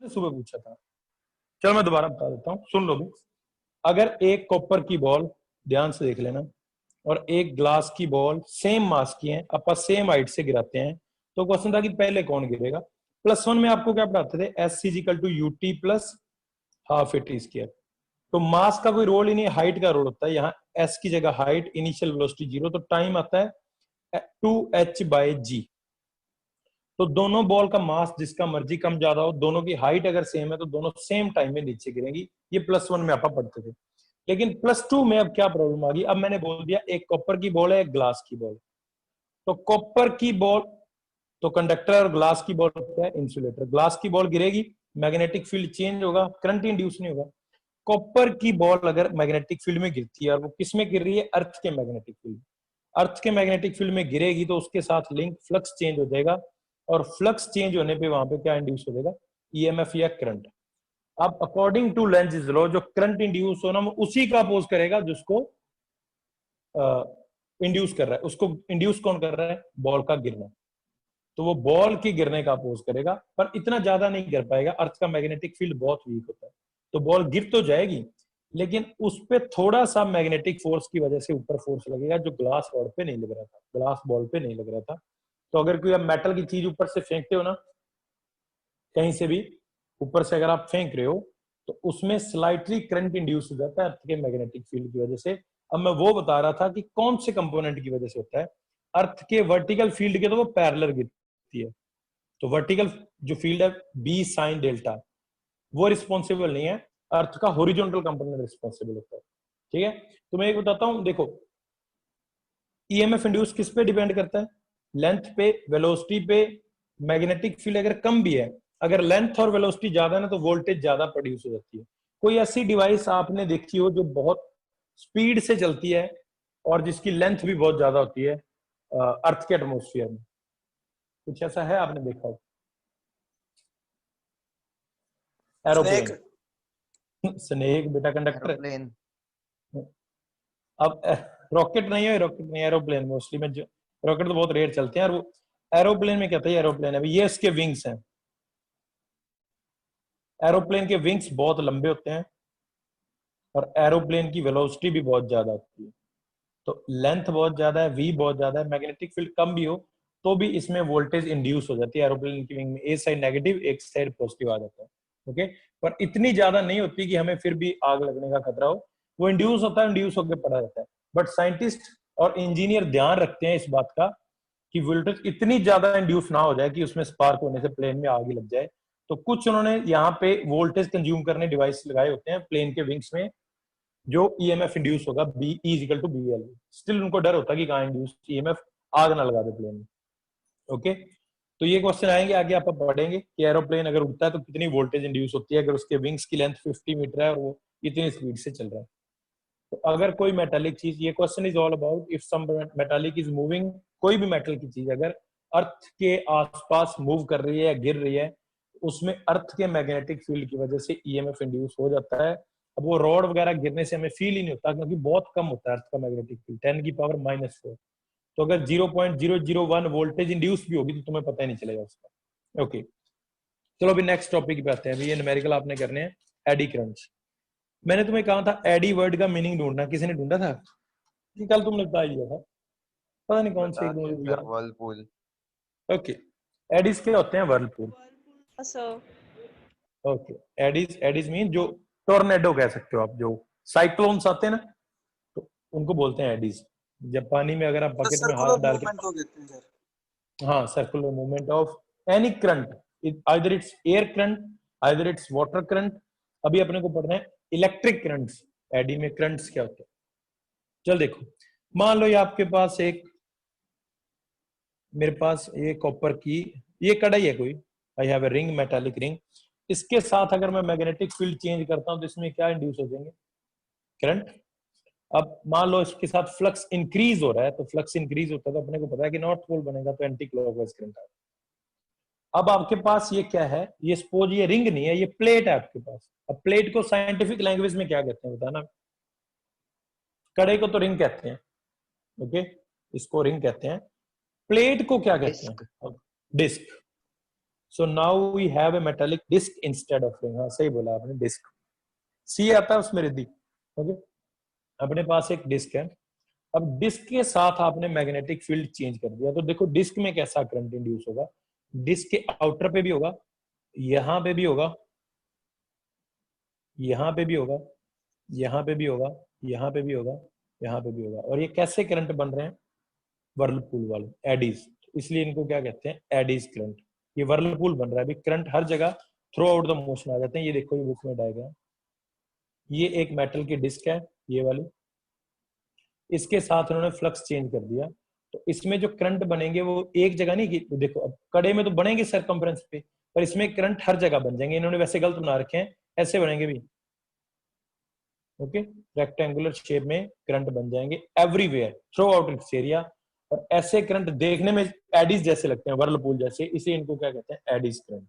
सुबह पूछा था। चलो मैं दोबारा बता देता हूँ, सुन लो भी। अगर एक कॉपर की बॉल, ध्यान से देख लेना, और एक ग्लास की बॉल सेम मास की है, अपन सेम हाइट से गिराते हैं, तो क्वेश्चन था कि पहले कौन गिरेगा। +1 में आपको क्या पढ़ाते थे, S = UT + ½ AT²। तो मास का कोई रोल ही नहीं, हाइट का रोल होता है। यहाँ S की जगह हाइट, इनिशियल वेलोसिटी 0, तो टाइम आता है 2h/g। तो दोनों बॉल का मास जिसका मर्जी कम ज्यादा हो, दोनों की हाइट अगर सेम है तो दोनों सेम टाइम में नीचे गिरेंगी। ये +1 में आप पढ़ते थे। लेकिन +2 में अब क्या प्रॉब्लम आ गई, अब मैंने बोल दिया एक कॉपर की बॉल है, एक ग्लास की बॉल। तो कॉपर की बॉल तो कंडक्टर, और ग्लास की बॉल क्या है, इंसुलेटर। ग्लास की बॉल गिरेगी, मैग्नेटिक फील्ड चेंज होगा, करंट इंड्यूस नहीं होगा। कॉपर की बॉल अगर मैग्नेटिक फील्ड में गिरती है, और वो किस में गिर रही है, अर्थ के मैग्नेटिक फील्ड, अर्थ के मैग्नेटिक फील्ड में गिरेगी, तो उसके साथ लिंक फ्लक्स चेंज हो जाएगा, और फ्लक्स चेंज होने पे वहां पे क्या इंड्यूस हो जाएगा, ईएमएफ या करंट। अब अकॉर्डिंग टू लेंज़ लॉ, जो करंट इंड्यूस होना वो उसी का अपोज करेगा जिसको इंड्यूस कर रहा है। उसको इंड्यूस कौन कर रहा है, बॉल का गिरना। तो वो बॉल के गिरने का अपोज करेगा, पर इतना ज्यादा नहीं कर पाएगा, अर्थ का मैग्नेटिक फील्ड बहुत वीक होता है। तो बॉल गिर तो जाएगी, लेकिन उस पर थोड़ा सा मैग्नेटिक फोर्स की वजह से ऊपर फोर्स लगेगा, जो ग्लास रॉड पे नहीं लग रहा था, ग्लास बॉल पे नहीं लग रहा था। तो अगर कोई आप मेटल की चीज ऊपर से फेंकते हो ना, कहीं से भी ऊपर से अगर आप फेंक रहे हो, तो उसमें स्लाइटली करंट इंड्यूस हो जाता है अर्थ के मैग्नेटिक फील्ड की वजह से। अब मैं वो बता रहा था कि कौन से कंपोनेंट की वजह से होता है। अर्थ के वर्टिकल फील्ड के तो वो पैरेलल गिरती है, तो वर्टिकल जो फील्ड है B sin डेल्टा, वो रिस्पॉन्सिबल नहीं है, अर्थ का हॉरिजॉन्टल कंपोनेंट रिस्पॉन्सिबल होता है। ठीक है, तो मैं एक बताता हूं, देखो ईएमएफ इंड्यूस किस पे डिपेंड करता है, लेंथ पे, वेलोसिटी पे। मैग्नेटिक फील्ड अगर कम भी है, अगर लेंथ और वेलोसिटी ज्यादा है ना, तो वोल्टेज ज्यादा प्रोड्यूस हो जाती है। कोई ऐसी डिवाइस आपने देखी हो जो बहुत स्पीड से चलती है और जिसकी लेंथ भी बहुत ज्यादा होती है अर्थ के एटमोस्फियर में, कुछ ऐसा है आपने देखा हो? एरोप्लेन। स्नेक बेटा कंडक्टर। एरोप्लेन। अब रॉकेट नहीं है, रॉकेट नहीं, एरोप्लेन मोस्टली में, जो रॉकेट तो बहुत रेयर चलते हैं। और वो एरोप्लेन में क्या था, एरोप्लेन है, ये इसके विंग्स हैं। एरोप्लेन के विंग्स बहुत लंबे होते हैं, और एरोप्लेन की वेलोसिटी भी बहुत ज्यादा होती है। तो लेंथ बहुत ज्यादा है, वी बहुत ज्यादा है, मैग्नेटिक फील्ड कम भी हो तो भी इसमें वोल्टेज इंड्यूस हो जाती है। एरोप्लेन की विंग में एक साइड नेगेटिव, एक साइड पॉजिटिव आ जाता है। ओके, पर इतनी ज्यादा नहीं होती कि हमें फिर भी आग लगने का खतरा हो। वो इंड्यूस होता है, इंड्यूस होकर पड़ा रहता है। बट साइंटिस्ट और इंजीनियर ध्यान रखते हैं इस बात का कि वोल्टेज इतनी ज्यादा इंड्यूस ना हो जाए कि उसमें स्पार्क होने से प्लेन में आग लग जाए। तो कुछ उन्होंने यहाँ पे वोल्टेज कंज्यूम करने डिवाइस लगाए होते हैं प्लेन के विंग्स में, जो ईएमएफ इंड्यूस होगा E=BL। स्टिल उनको डर होता है कि कहाँ इंड्यूस ईएमएफ आग ना लगा दे प्लेन में। ओके, तो ये क्वेश्चन आएंगे आगे, आप पढ़ेंगे कि एरोप्लेन अगर उड़ता है तो कितनी वोल्टेज इंड्यूस होती है अगर उसके विंग्स की लेंथ 50 मीटर है और वो इतनी स्पीड से चल रहा है। तो अगर कोई मेटालिक चीज, ये question is all about if some metallic is moving, कोई भी मेटल की चीज अगर अर्थ के आसपास मूव कर रही है या गिर रही है, उसमें अर्थ के मैग्नेटिक फील्ड की वजह से ईएमएफ इंड्यूस हो जाता है। अब वो रॉड वगैरह गिरने से हमें फील ही नहीं होता, क्योंकि बहुत कम होता है अर्थ का मैग्नेटिक फील्ड, 10⁻⁻⁴। तो अगर 0.001 वोल्टेज इंड्यूस भी होगी तो तुम्हें पता ही नहीं चलेगा उसका। ओके, चलो अभी नेक्स्ट टॉपिक पे आते हैं। अभी ये न्यूमेरिकल आपने करने हैं, एडी करंट्स। मैंने तुम्हें कहा था एडी वर्ड का मीनिंग ढूंढना, किसी ने ढूंढा था कि कल तुमने बता दिया था, पता नहीं कौन से बता एक दिया दो सर, यार। वर्लपूल। ओके, एडीज क्या होते हैं, whirlpool. Sir okay, eddies, eddies mean जो टोर्नेडो कह सकते हो आप, जो साइक्लोन्स आते हैं ना, तो उनको बोलते हैं एडीज। जब पानी में अगर आप बकेट में हाथ सर्कुलर डाल के, मूवमेंट को कहते हैं सर। हाँ, circular movement of any current, either it's air current, either it's water current. अभी अपने को पढ़ना है इलेक्ट्रिक करंट्स, एडी में करंट्स क्या होते हैं। चल देखो, मान लो ये आपके पास एक, मेरे पास ये कॉपर की ये कढ़ाई है कोई, I have a ring, metallic ring. इसके साथ अगर मैं मैग्नेटिक फील्ड चेंज करता हूं तो इसमें क्या इंड्यूस हो जाएंगे, करंट। अब मान लो इसके साथ फ्लक्स इंक्रीज हो रहा है, तो फ्लक्स इंक्रीज होता है तो अपने को पता है कि नॉर्थ पोल बनेगा, तो एंटी क्लॉकवाइज करंट आएगा। अब आपके पास ये क्या है, ये सपोज ये रिंग नहीं है, ये प्लेट है आपके पास। अब प्लेट को साइंटिफिक लैंग्वेज में क्या कहते हैं बताना। कड़े को तो रिंग कहते हैं, ओके, इसको रिंग कहते हैं। प्लेट को क्या कहते डिस्क। हैं, disc. So now we have a metallic disc instead of ring. हाँ सही बोला आपने, डिस्क सी आता है उसमें रिद्धि। ओके, अपने पास एक डिस्क है, अब डिस्क के साथ आपने मैग्नेटिक फील्ड चेंज कर दिया, तो देखो डिस्क में कैसा करंट इंड्यूस होगा। डिस्क के आउटर पे भी होगा, यहां पे भी होगा, यहां पे भी होगा, यहां पे भी होगा, यहां पे भी होगा, यहां पे भी होगा। और ये कैसे करंट बन रहे हैं? वर्लपूल वाले एडीज, इसलिए इनको क्या कहते हैं? Eddies current. ये वर्लपूल बन रहा है, अभी करंट हर जगह थ्रू आउट द मोशन आ जाते हैं। ये देखो, ये बुक में डायग्राम, ये एक मेटल की डिस्क है ये वाली, इसके साथ उन्होंने फ्लक्स चेंज कर दिया, तो इसमें जो करंट बनेंगे वो एक जगह नहीं कि देखो, अब कड़े में तो बनेंगे सरकमफ्रेंस पे, पर इसमें करंट हर जगह बन जाएंगे। इन्होंने वैसे गलत बना रखे हैं, ऐसे बनेंगे भी। ओके, रेक्टेंगुलर शेप में करंट बन जाएंगे everywhere through out it's area. और ऐसे करंट देखने में एडीज जैसे लगते हैं, वर्लपूल जैसे, इसे इनको क्या कहते हैं? Eddies current.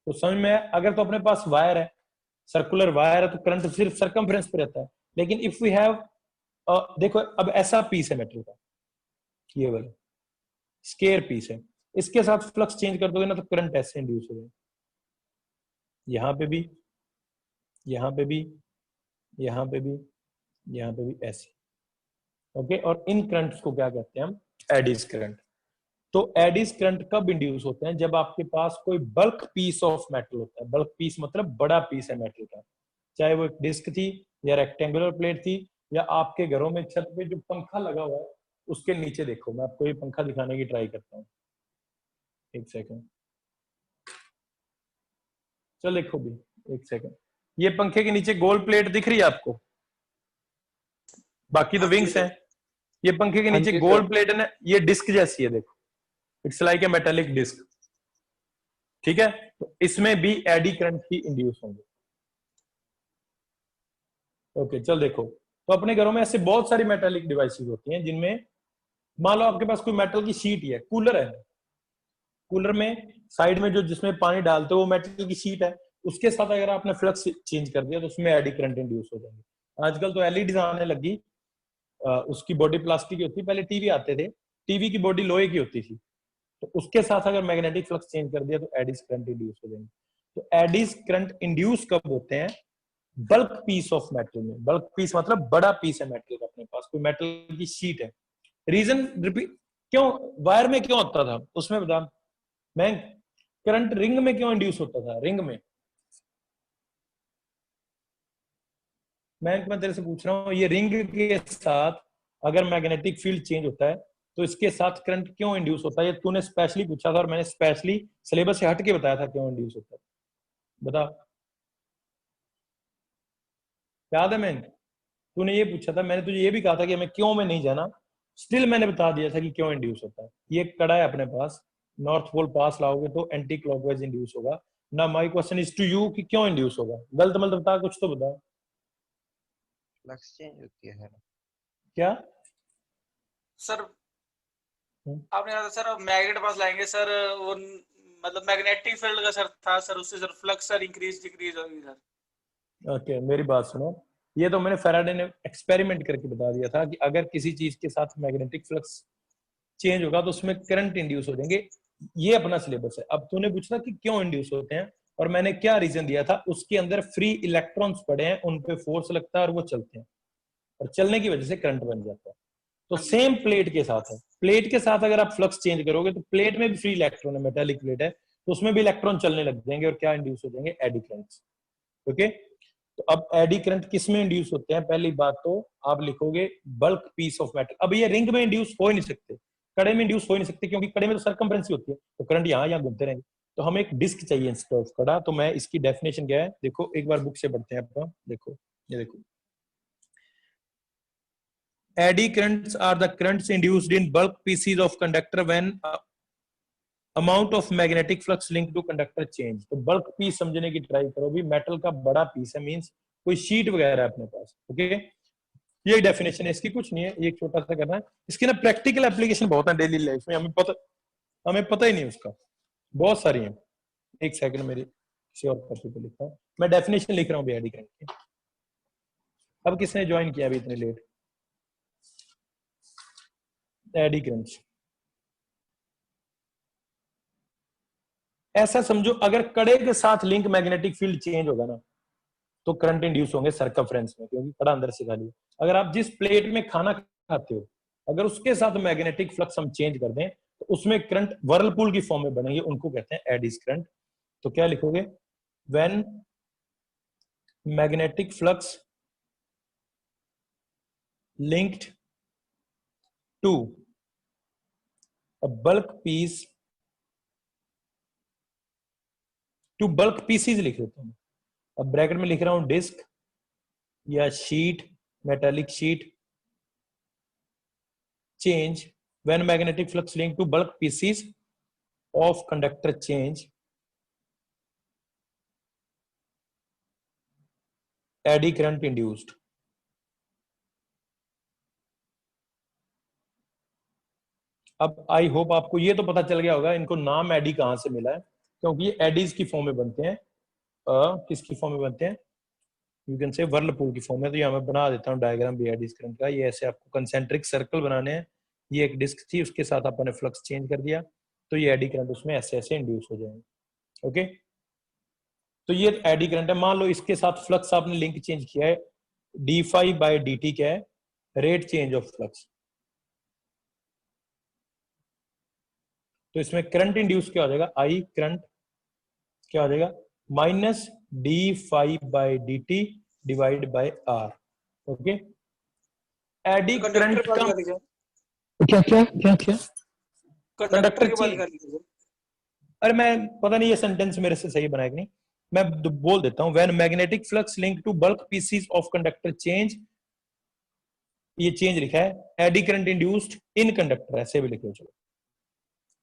तो समझ में अगर तो अपने पास वायर है, सर्कुलर वायर है, तो करंट सिर्फ सरकमफ्रेंस पे रहता है। लेकिन इफ वी हैव देखो, अब ऐसा पीस है मेटल का, ये वाला स्केयर पीस है, इसके साथ फ्लक्स चेंज कर दोगे ना, तो करंट ऐसे इंड्यूस हो जाएगा, यहां पे भी, यहां पे भी, यहां पे भी, यहां पे भी, ऐसे। ओके, और इन करंट्स को क्या कहते हैं हम? Eddies current. तो एडीज करंट कब इंड्यूस होते हैं? जब आपके पास कोई बल्क पीस ऑफ मेटल होता है। बल्क पीस मतलब बड़ा पीस है मेटल का, चाहे वो एक डिस्क थी या रेक्टेंगुलर प्लेट थी, या आपके घरों में छत पे जो पंखा लगा हुआ है उसके नीचे देखो, मैं आपको ये पंखा दिखाने की ट्राई करता हूँ, एक सेकंड, चल देखो भी, एक सेकंड, ये पंखे के नीचे गोल प्लेट दिख रही है आपको? बाकी तो हाँ जी विंग्स हैं, सर। ये पंखे के हाँ नीचे जी गोल सर। प्लेट है ना, ये डिस्क जैसी है, देखो, it's like a metallic disc. ठीक है, तो इसमें भी एडी करंट ही इंड्यूस होंगे। ओके, चल देखो, तो अपने घरों में ऐसे बहुत सारी मेटेलिक डिवाइसेस होती हैं, जिनमें मान लो आपके पास कोई मेटल की शीट ही है, कूलर है, कूलर में साइड में जो जिसमें पानी डालते हो वो मेटल की शीट है, उसके साथ अगर आपने फ्लक्स चेंज कर दिया तो उसमें एडी करंट इंड्यूस हो जाएंगे। आजकल तो एलईडी आने लगी, उसकी बॉडी प्लास्टिक की होती है, पहले टीवी आते थे, टीवी की बॉडी लोहे की होती थी, तो उसके साथ अगर मैग्नेटिक फ्लक्स चेंज कर दिया तो एडीज करंट इंड्यूस हो जाएंगे। तो एडीज करंट इंड्यूस कब होते हैं? बल्क पीस ऑफ मेटल में। बल्क पीस मतलब बड़ा पीस है मेटल का, अपने पास कोई मेटल की शीट है। रीजन रिपीट, क्यों वायर में क्यों होता था उसमें बता, मैं करंट रिंग में क्यों इंड्यूस होता था? रिंग में मैं तेरे से पूछ रहा हूँ, ये रिंग के साथ अगर मैग्नेटिक फील्ड चेंज होता है तो इसके साथ करंट क्यों इंड्यूस होता है? ये तूने स्पेशली पूछा था और मैंने स्पेशली सिलेबस से हट के बताया था क्यों इंड्यूस होता है, बता, याद है? मैंने तूने ये पूछा था, मैंने तुझे ये भी कहा था कि हमें क्यों में नहीं जाना, स्टिल मैंने बता दिया था कि क्यों इंड्यूस होता है। ये कड़ा है अपने पास, नॉर्थ पोल पास लाओगे तो एंटी क्लॉकवाइज इंड्यूस होगा ना। My question is to you कि क्यों इंड्यूस होगा? गलत मलत बता, कुछ तो बता। फ्लक्स चेंज होती है। क्या सर आपने कहा था सर मैग्नेट पास लाएंगे सर, वो मतलब मैग्नेटिक फील्ड का सर था सर, उससे sir flux sir increase decrease होगी सर। ओके, मेरी बात सुनो, ये तो मैंने फैराडे ने एक्सपेरिमेंट करके बता दिया था कि अगर किसी चीज के साथ मैग्नेटिक फ्लक्स चेंज होगा तो उसमें करंट इंड्यूस हो जाएंगे। ये अपना सिलेबस है। अब तूने पूछा कि क्यों इंड्यूस होते हैं और मैंने क्या रीजन दिया था, उसके अंदर फ्री इलेक्ट्रॉन्स पड़े हैं, उन पे फोर्स लगता है और वो चलते हैं, और चलने की वजह से करंट बन जाता है। तो हाँ जी सेम सर। प्लेट के साथ है, प्लेट के साथ अगर आप फ्लक्स चेंज करोगे तो प्लेट में भी फ्री इलेक्ट्रॉन है, मेटालिक प्लेट है, तो उसमें भी इलेक्ट्रॉन चलने लग जाएंगे और क्या इंड्यूस हो जाएंगे? Eddy currents. ओके, तो अब एडी करंट किस में इंड्यूस होते हैं? पहली बात तो आप लिखोगे बल्क पीस ऑफ मेटल। अब ये रिंग में इंड्यूस हो ही नहीं सकते, कड़े में इंड्यूस हो ही नहीं सकते, क्योंकि कड़े में तो सरकमफ्रेंस होती है, तो करंट यहाँ यहाँ घूमते रहेंगे। तो हमें एक डिस्क चाहिए इंस्टेड ऑफ कड़ा। तो मैं इसकी डेफिनेशन क्या है, देखो एक बार बुक से पढ़ते हैं अपन, देखो ये देखो, eddy currents are the currents induced in bulk pieces of conductor when amount of magnetic flux link to conductor change. तो बल्क पीस समझने की ट्राई करो भी, मेटल का बड़ा पीस है, मींस कोई शीट वगैरह है अपने पास। ओके, ये डेफिनेशन है इसकी, कुछ नहीं है, ये छोटा सा करना है। इसकी ना प्रैक्टिकल एप्लीकेशन बहुत है डेली लाइफ में, हमें पता ही नहीं उसका, बहुत सारी है। एक सेकंड, मेरी किसी और कॉपी पे लिखा हूँ, मैं डेफिनेशन लिख रहा हूँ एडी करंट की। अब किसने ज्वाइन किया अभी इतने लेट? एडी करंट, ऐसा समझो अगर कड़े के साथ लिंक मैग्नेटिक फील्ड चेंज होगा ना तो करंट इंड्यूस होंगे सर्कमफ्रेंस में, क्योंकि कड़ा अंदर से खाली है। अगर आप जिस प्लेट में खाना खाते हो अगर उसके साथ मैग्नेटिक फ्लक्स हम चेंज कर दें तो उसमें करंट वर्लपूल की फॉर्म में बनेंगे, उनको कहते हैं एडीज करंट। तो क्या लिखोगे, when magnetic flux linked to a bulk piece to bulk pieces लिख लेता हूं, अब ब्रैकेट में लिख रहा हूं डिस्क या sheet, metallic sheet, change when magnetic flux linked to bulk pieces of conductor change eddy current induced। अब आई होप आपको ये तो पता चल गया होगा इनको नाम एडी कहां से मिला है, क्योंकि ये एडीज की फॉर्म में बनते हैं। किसकी फॉर्म में बनते हैं, यू कैन से वर्लपूल की फॉर्म में। तो यहाँ मैं बना देता हूँ डायग्राम भी एडीज करंट का। ये ऐसे आपको कंसेंट्रिक सर्कल बनाने हैं, ये एक डिस्क थी उसके साथ अपन ने फ्लक्स चेंज कर दिया तो ये एडी करंट उसमें ऐसे ऐसे इंड्यूस हो जाएंगे। ओके, तो ये एडी करंट है। मान लो इसके साथ फ्लक्स आपने लिंक चेंज किया है, D phi by D T क्या है, रेट चेंज ऑफ फ्लक्स। तो इसमें करंट इंड्यूस क्या हो जाएगा, आई करंट क्या हो जाएगा, minus D phi by D T divide by R. Okay, eddy current का क्या क्या क्या क्या कंडक्टर के बाद कर लीजिए। अरे मैं पता नहीं ये सेंटेंस मेरे से सही बनाया कि नहीं, मैं बोल देता हूं, when magnetic flux link to bulk pieces of conductor change, ये चेंज लिखा है, eddy current induced in conductor, ऐसे भी लिखो। चलो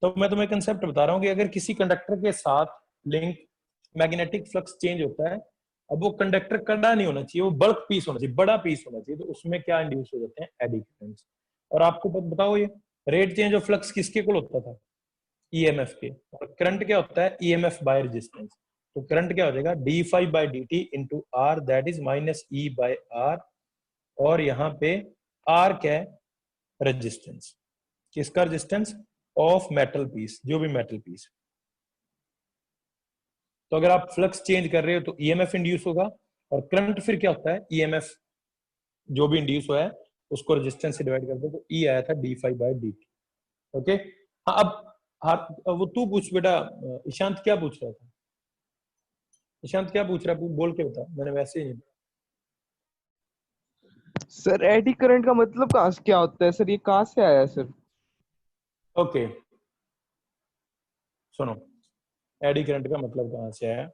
तो मैं तुम्हें कंसेप्ट बता रहा हूं कि अगर किसी कंडक्टर के साथ लिंक मैग्नेटिक फ्लक्स चेंज होता है, अब वो कंडक्टर कड़ा नहीं होना चाहिए, वो बल्क पीस होना चाहिए, बड़ा पीस होना चाहिए, तो उसमें क्या इंड्यूस हो जाते हैं, एडी करंट्स। और आपको बताओ ये रेट चेंज ऑफ फ्लक्स किसके को होता था, ईएमएफ के, और करंट क्या होता है, ईएमएफ बाय रेजिस्टेंस। तो करंट क्या हो जाएगा, D five by D T into R, that is minus E by R, और यहाँ पे आर क्या है, रेजिस्टेंस, किसका रेजिस्टेंस, ऑफ मेटल पीस, जो भी मेटल पीस। तो अगर आप फ्लक्स चेंज कर रहे हो तो ईएमएफ इंड्यूस होगा, और करंट फिर क्या होता है, ईएमएफ जो भी इंड्यूस हुआ है उसको रेजिस्टेंस से डिवाइड कर दो, तो ई आया था D five by D T. Okay, हाँ अब वो तू पूछ बेटा, ईशांत क्या पूछ रहा था, ईशांत क्या पूछ रहा है, बोल के बता, मैंने वैसे ही नहीं। सर एडी करंट का मतलब कहाँ से क्या होता है सर, ये कहाँ से आया सर? ओके सुनो, एडी करंट का मतलब कहां से आया।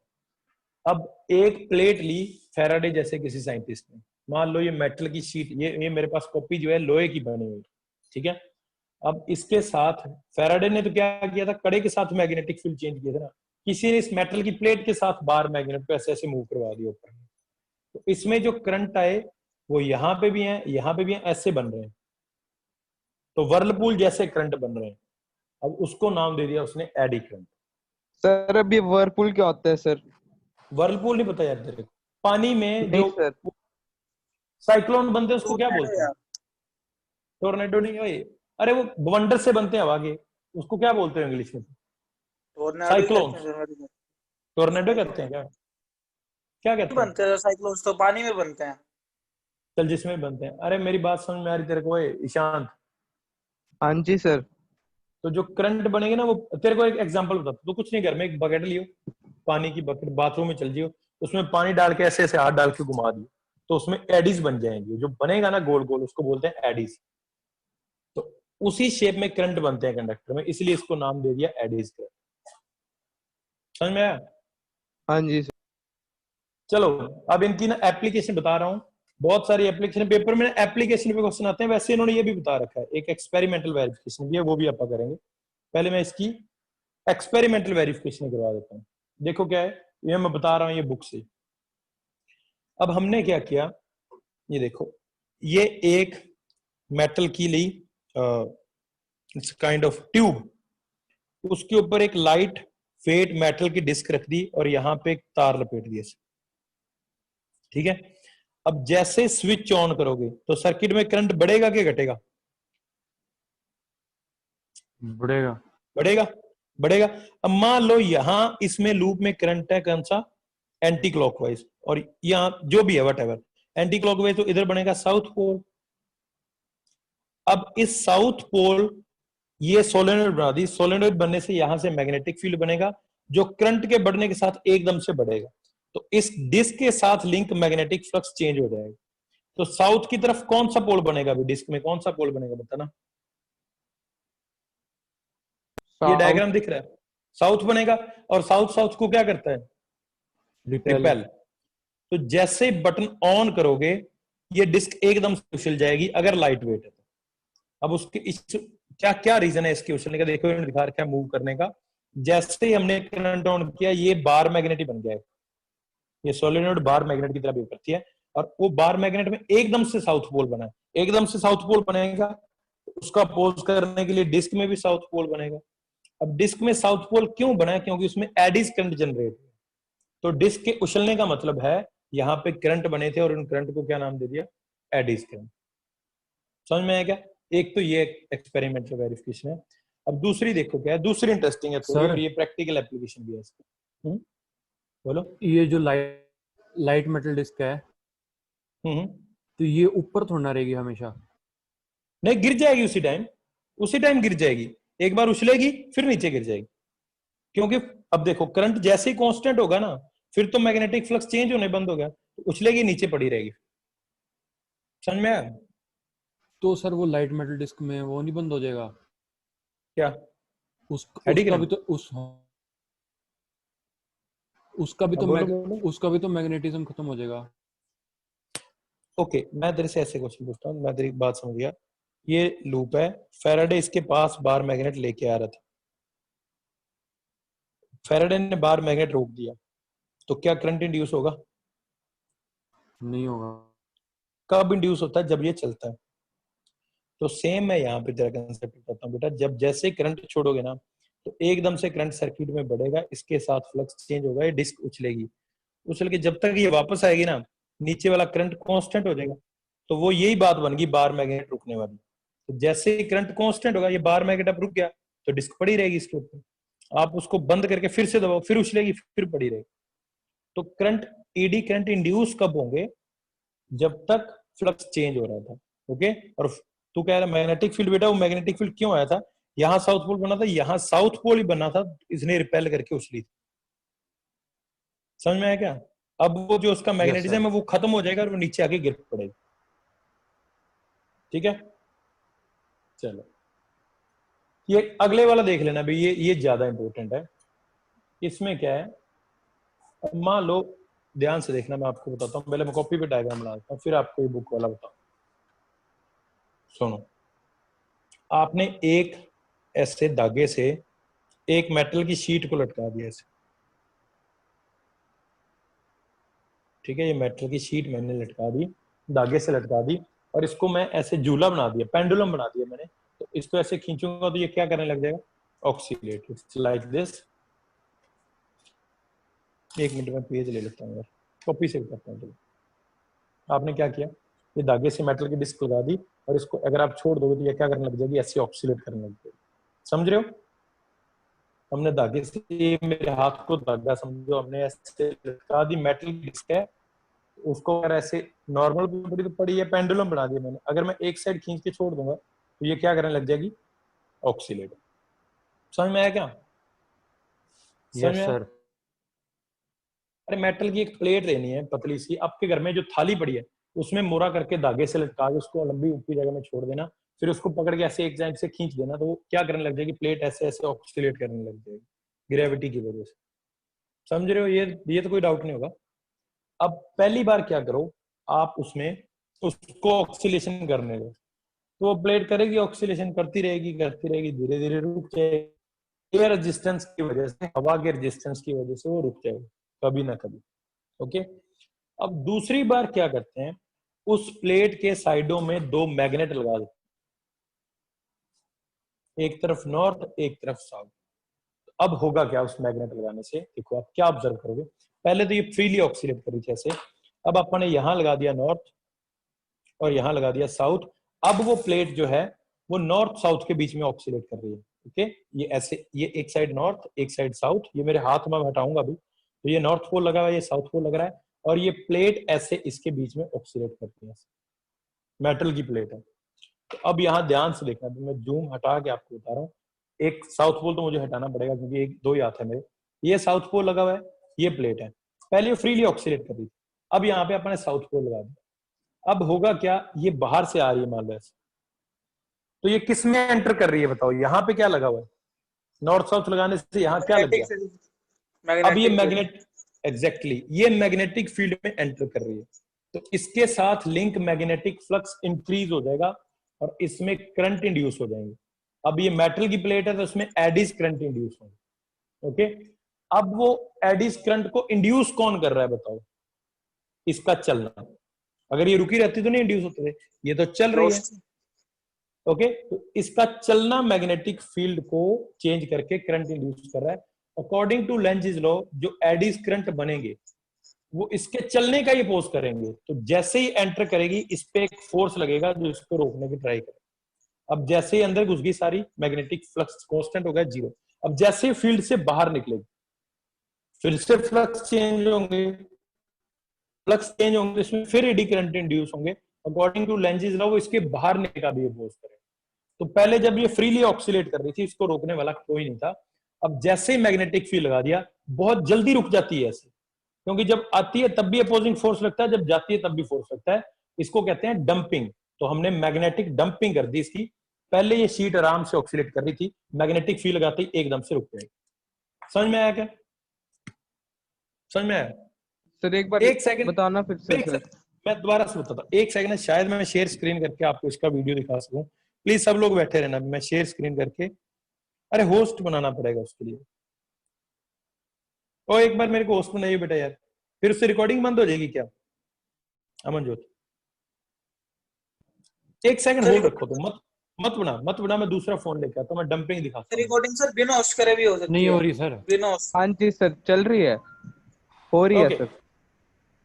अब एक प्लेट ली फैराडे जैसे किसी साइंटिस्ट ने, मान लो ये मेटल की शीट, ये मेरे पास कॉपी जो है लोहे की बनी हुई, ठीक है। अब इसके साथ फैराडे ने तो क्या किया था, कड़े के साथ मैग्नेटिक फील्ड चेंज किया था ना, किसी ने इस मेटल की प्लेट के साथ बार मैग्नेट को ऐसे ऐसे मूव करवा दिया ऊपर। तो इसमें जो करंट आए वो यहाँ पे भी है, यहाँ पे भी है, ऐसे बन रहे हैं, तो वर्लपूल जैसे करंट बन रहे हैं। अब उसको नाम दे दिया उसने एडी करंट। सर अब ये वर्लपूल क्या होता है सर? वर्लपूल नहीं पता यार तेरे को, पानी में नहीं जो सर। साइक्लोन बनते हैं उसको क्या बोलते हैं, टोर्नेडो नहीं भाई, अरे वो बवंडर से बनते हैं हवा के, उसको क्या बोलते हैं इंग्लिश में, साइक्लोन, टोर्नेडो कहते हैं क्या, क्या कहते हैं, बनते हैं साइक्लोन्स तो पानी में बनते हैं। चल जिसमें बनते हैं। अरे मेरी बात समझ में आ रही तेरे को ईशांत? हाँ जी सर। तो जो करंट बनेंगे ना, वो तेरे को एक एग्जांपल बताता हूं, तो कुछ नहीं, घर में एक बकेट लियो, पानी की बकेट, बाथरूम में चल जियो, उसमें पानी डाल के ऐसे ऐसे हाथ डाल के घुमा दियो, तो उसमें एडीज बन जाएंगे, जो बनेगा ना गोल गोल, उसको बोलते हैं एडीज। तो उसी शेप में करंट बनते हैं कंडक्टर में, इसलिए इसको नाम दे दिया एडीज करंट। समझ में आया? हाँ जी सर। चलो अब इनकी ना एप्लीकेशन बता रहा हूँ, बहुत सारी एप्लीकेशन, पेपर में एप्लीकेशन पे क्वेश्चन आते हैं, वैसे इन्होंने ये भी बता रखा है, एक एक्सपेरिमेंटल वेरिफिकेशन भी है, वो भी आप करेंगे। पहले मैं इसकी एक्सपेरिमेंटल वेरिफिकेशन करवा देता हूँ। देखो क्या है, ये मैं बता रहा हूँ ये बुक से। अब हमने क्या किया, ये देखो, ये एक मेटल की ली काइंड ऑफ ट्यूब, उसके ऊपर एक लाइट वेट मेटल की डिस्क रख दी और यहाँ पे एक तार लपेट दिया, ठीक है। अब जैसे स्विच ऑन करोगे तो सर्किट में करंट बढ़ेगा कि घटेगा? बढ़ेगा। बढ़ेगा। बढ़ेगा। अब मान लो यहां इसमें लूप में करंट है कौन सा, एंटी क्लॉकवाइज, और यहां जो भी है वट एवर एंटी क्लॉकवाइज, तो इधर बनेगा साउथ पोल। अब इस साउथ पोल ये सोलेनोइड बना दी, सोलेनोइड बनने से यहां से मैग्नेटिक फील्ड बनेगा जो करंट के बढ़ने के साथ एकदम से बढ़ेगा। तो इस डिस्क के साथ लिंक मैग्नेटिक फ्लक्स चेंज हो जाएगा। तो साउथ की तरफ कौन सा पोल बनेगा अभी डिस्क में, कौन सा पोल बनेगा बताना। ये डायग्राम दिख रहा है, साउथ बनेगा, और साउथ साउथ को क्या करता है, रिपेल। तो जैसे बटन ऑन करोगे ये डिस्क एकदम से उछल जाएगी अगर लाइट वेट है। अब उसके इस क्या क्या रीजन है इसके उछलने का, देखो इन्होंने दिखा रखा है मूव करने का। जैसे ही हमने करंट ऑन किया ये बार मैग्नेट ही बन गया है, ये सोलेनोइड बार मैग्नेट की तरह बिहेव करती है, और वो बार मैग्नेट में एकदम से साउथ पोल बना है, एकदम से साउथ पोल बनेगा, उसका अपोज करने के लिए डिस्क में भी साउथ पोल बनेगा। अब डिस्क में साउथ पोल क्यों बना है, क्योंकि उसमें एडीज करंट जनरेट है। तो डिस्क के उछलने का मतलब है यहाँ पे करंट बने थे और उन करंट को क्या नाम दे दिया, एडीज करंट। समझ में आया क्या। एक तो ये एक्सपेरिमेंटल वेरिफिकेशन है। अब दूसरी देखो क्या है, दूसरी इंटरेस्टिंग है थोड़ी, और ये प्रैक्टिकल एप्लीकेशन भी है इसका। बोलो। ये जो लाइट मेटल डिस्क है तो ये ऊपर थोड़ा ना रहेगी हमेशा, नहीं गिर जाएगी उसी टाइम गिर जाएगी, एक बार उछलेगी फिर नीचे गिर जाएगी। क्योंकि अब देखो करंट जैसे ही कांस्टेंट होगा ना, फिर तो मैग्नेटिक फ्लक्स चेंज होने बंद हो गया, तो उछलेगी नीचे पड़ी रहेगी। समझ में आया। तो सर वो लाइट मेटल डिस्क में वो नहीं बंद हो जाएगा क्या, उसका भी तो उसका भी तो मैग्नेटिज्म खत्म हो जाएगा। ओके मैं तेरे से ऐसे क्वेश्चन पूछता हूँ, मैं तेरी बात समझ गया। ये लूप है, फैराडे इसके पास बार मैग्नेट लेके आ रहा था, फैराडे ने बार मैग्नेट रोक दिया, तो क्या करंट इंड्यूस होगा, नहीं होगा। कब इंड्यूस होता है, जब ये चलता है। तो सेम मैं यहाँ पे तेरा कंसेप्ट बताता हूँ बेटा, जब जैसे करंट छोड़ोगे ना तो एकदम से करंट सर्किट में बढ़ेगा, इसके साथ फ्लक्स चेंज होगा, ये डिस्क उछलेगी, उछल के जब तक ये वापस आएगी ना नीचे वाला करंट कांस्टेंट हो जाएगा। तो वो यही बात बन गई बार मैग्नेट रुकने वाली। तो जैसे ही करंट कांस्टेंट होगा, ये बार मैग्नेट अब रुक गया, तो डिस्क पड़ी रहेगी इसके ऊपर, आप उसको बंद करके फिर से दबाओ, फिर उछलेगी, फिर पड़ी रहेगी। तो करंट ईडी करंट इंड्यूस कब होंगे, जब तक फ्लक्स चेंज हो रहा था। ओके। और तू कह रहा मैग्नेटिक फील्ड, बेटा वो मैग्नेटिक फील्ड क्यों आया था, यहाँ साउथ पोल बना था, यहाँ साउथ पोल ही बना था, इसने रिपेल करके उछली थी। समझ में आया क्या। अब वो जो उसका मैग्नेटिज्म है वो खत्म हो जाएगा और वो नीचे आके गिर पड़ेगा। ठीक है, चलो ये अगले वाला देख लेना भाई, ये ज्यादा इंपॉर्टेंट है। इसमें क्या है, मान लो, ध्यान से देखना, मैं आपको बताता हूँ, पहले मैं कॉपी पे डायग्राम बना देता हूँ, फिर आपको ये बुक वाला बताऊँ। सुनो, आपने एक ऐसे धागे से एक मेटल की शीट को लटका दिया ऐसे, ठीक है, ये मेटल की शीट मैंने लटका दी, धागे से लटका दी, और इसको मैं ऐसे झूला बना दिया, पेंडुलम बना दिया मैंने। तो इसको ऐसे खींचूंगा तो ये क्या करने लग जाएगा, ऑक्सीलेट, इट्स लाइक दिस। एक मिनट में पेज ले लेता हूँ यार, कॉपी से करता हूँ। आपने क्या किया, ये धागे से मेटल की डिस्क लगा दी, और इसको अगर आप छोड़ दोगे तो ये क्या करने लग जाएगी, ऐसे ऑक्सीलेट करने लग जाएगी। समझ रहे हो, हमने धागे से, मेरे हाथ को धागा समझो, हमने ऐसे लटका दी, मेटल की डिस्क है, उसको अगर ऐसे नॉर्मल पड़ी तो पड़ी है, पेंडुलम बना दिया मैंने, अगर मैं एक साइड खींच के छोड़ दूंगा तो ये क्या करने लग जाएगी, ऑक्सीलेट। समझ में आया क्या। Yes sir. अरे मेटल की एक प्लेट लेनी है पतली सी, आपके घर में जो थाली पड़ी है उसमें मोरा करके धागे से लटका के उसको लंबी ऊपरी जगह में छोड़ देना, फिर उसको पकड़ के ऐसे एक साइड से खींच देना, तो वो क्या करने लग जाएगी, प्लेट ऐसे ऐसे ऑक्सीलेट करने लग जाएगी ग्रेविटी की वजह से। समझ रहे हो, ये तो कोई डाउट नहीं होगा। अब पहली बार क्या करो, आप उसमें उसको ऑक्सीलेशन करने दो, तो वो प्लेट करेगी, ऑक्सीलेशन करती रहेगी, धीरे धीरे रुक जाएगी। एयर रेजिस्टेंस की वजह से, हवा के रेजिस्टेंस की वजह से वो रुक जाएगी कभी ना कभी। ओके। अब दूसरी बार क्या करते हैं, उस प्लेट के साइडों में दो मैग्नेट लगा देते, एक तरफ नॉर्थ एक तरफ साउथ। अब होगा क्या उस मैग्नेट लगाने से, देखो आप क्या ऑब्जर्व करोगे, पहले तो ये फ्रीली ऑक्सीलेट कर रही थी ऐसे, अब आपने यहां लगा दिया नॉर्थ और यहां लगा दिया साउथ। अब वो प्लेट जो है वो नॉर्थ साउथ के बीच में ऑक्सीलेट कर रही है, ओके ये ऐसे, ये एक साइड नॉर्थ एक साइड साउथ, ये मेरे हाथ में हटाऊंगा अभी, तो ये नॉर्थ पोल लगा हुआ है, ये साउथ पोल लग रहा है, और ये प्लेट ऐसे इसके बीच में ऑक्सीलेट करती है, मेटल की प्लेट है। तो अब यहाँ ध्यान से देखना, तो मैं जूम हटा के आपको बता रहा हूँ। एक साउथ पोल तो मुझे हटाना पड़ेगा क्योंकि एक दो ही हाथ है मेरे। ये साउथ पोल लगा हुआ है, ये प्लेट है, पहले ये फ्रीली ऑक्सीलेट कर रही थी, अब यहाँ पे अपने साउथ पोल लगा दिया। अब होगा क्या, ये बाहर से आ रही है मान लो ऐसे, तो ये किस में एंटर कर रही है बताओ, यहाँ पे क्या लगा हुआ है, नॉर्थ साउथ लगाने से यहाँ क्या लग गया, अब ये मैग्नेट एग्जैक्टली ये मैग्नेटिक फील्ड में एंटर कर रही है, तो इसके साथ लिंक मैग्नेटिक फ्लक्स इंक्रीज हो जाएगा और इसमें करंट इंड्यूस हो जाएंगे। अब ये मेटल की प्लेट है तो इसमें एडिस करंट इंड्यूस होंगे। ओके, अब वो एडिस करंट को इंड्यूस कौन कर रहा है बताओ, इसका चलना। अगर ये रुकी रहती तो नहीं इंड्यूस होते थे, ये तो चल रही है। ओके, तो इसका चलना मैग्नेटिक फील्ड को चेंज करके करंट इंड्यूस कर रहा है। अकॉर्डिंग टू लेंज़ लॉ जो एडिस करंट बनेंगे वो इसके चलने का ही अपोज करेंगे, तो जैसे ही एंटर करेगी इस पे एक फोर्स लगेगा जो इसको रोकने की ट्राई करे। अब जैसे ही अंदर घुस गई सारी, मैग्नेटिक फ्लक्स कांस्टेंट हो गया 0। अब जैसे फील्ड से बाहर निकलेगी फिर से फ्लक्स चेंज होंगे, फ्लक्स चेंज होंगे, इसमें फिर एडी करंट इंड्यूस होंगे। अकॉर्डिंग टू लेंज़ लॉ वो इसके बाहर निकलने का भी अपोज करेंगे। तो पहले जब ये फ्रीली ऑक्सीलेट कर रही थी इसको रोकने वाला कोई नहीं था, अब जैसे ही मैग्नेटिक फील्ड लगा दिया बहुत जल्दी रुक जाती है ऐसे, क्योंकि जब आती है तब भी अपोजिंग फोर्स लगता है, जब जाती है तब भी फोर्स लगता है। इसको कहते हैं डंपिंग। तो हमने मैग्नेटिक डंपिंग कर दी इसकी। पहले ये शीट आराम से ऑक्सीलेट कर रही थी, मैग्नेटिक फील्ड लगाते ही एकदम से रुक जाएगी। समझ में आया क्या? समझ में आया? सर एक बार एक सेकंड बताना फिर से सर। मैं दोबारा से बताता हूँ, एक सेकंड, शायद मैं शेयर स्क्रीन करके आपको इसका वीडियो दिखा सकूं। प्लीज सब लोग बैठे रहना, मैं शेयर स्क्रीन करके, अरे होस्ट बनाना पड़ेगा उसके लिए। ओ एक बार मेरे को होस्ट बनाइए बेटा यार, फिर उससे रिकॉर्डिंग बंद हो जाएगी क्या? अमनजोत एक सेकंड होल्ड रखो, तो मत बना, मैं दूसरा फोन लेके आता हूं, मैं डंपिंग दिखाता हूं। रिकॉर्डिंग सर बिना होस्ट करे भी हो सकती है। नहीं हो रही सर। बिना होस्ट। हाँ जी सर, चल रही है, हो रही है ओके सर।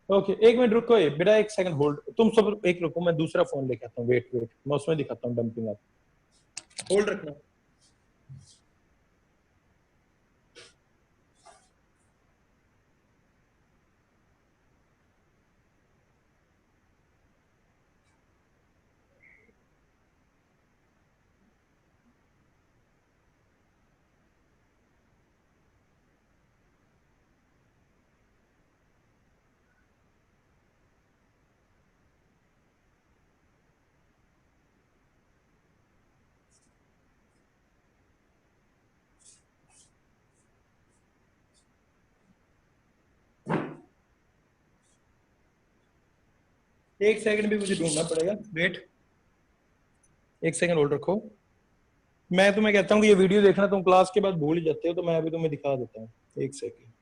ओके, एक मिनट रुको बेटा, एक सेकंड होल्ड, तुम सब एक रुको, मैं दूसरा फोन लेके आता हूँ। वेट मैं उसमें दिखाता हूँ डंपिंग, आप होल्ड रखना। एक सेकंड भी मुझे ढूंढना पड़ेगा, वेट एक सेकंड होल्ड रखो। मैं तुम्हें कहता हूँ कि ये वीडियो देखना तुम क्लास के बाद भूल ही जाते हो, तो मैं अभी तुम्हें दिखा देता हूँ, एक सेकंड।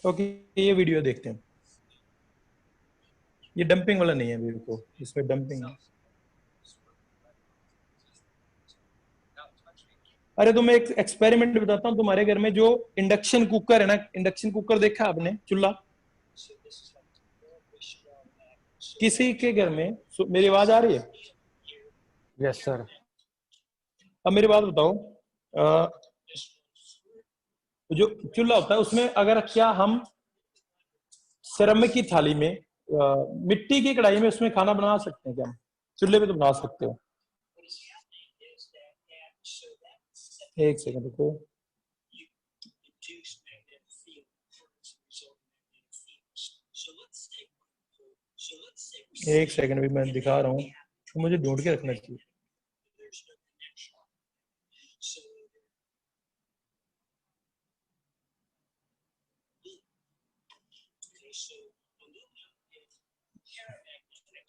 ओके, ये वीडियो देखते हैं। ये डंपिंग वाला नहीं है, वीडियो को इसमें डंपिंग है। अरे तुम्हें एक एक्सपेरिमेंट बताता हूँ, तुम्हारे घर में जो इंडक्शन कुकर है ना, इंडक्शन कुकर देखा आपने, चूल्हा किसी के घर में, मेरी आवाज आ रही है? Yes sir. अब मेरी बात बताओ, जो चूल्हा होता है उसमें अगर क्या हम सिरेमिक की थाली में, मिट्टी की कढ़ाई में उसमें खाना बना सकते हैं क्या? हम चूल्हे पे तो बना सकते हो। एक सेकंड रुको, एक सेकंड भी मैं दिखा रहा हूँ, तो मुझे ढूंढ के रखना चाहिए।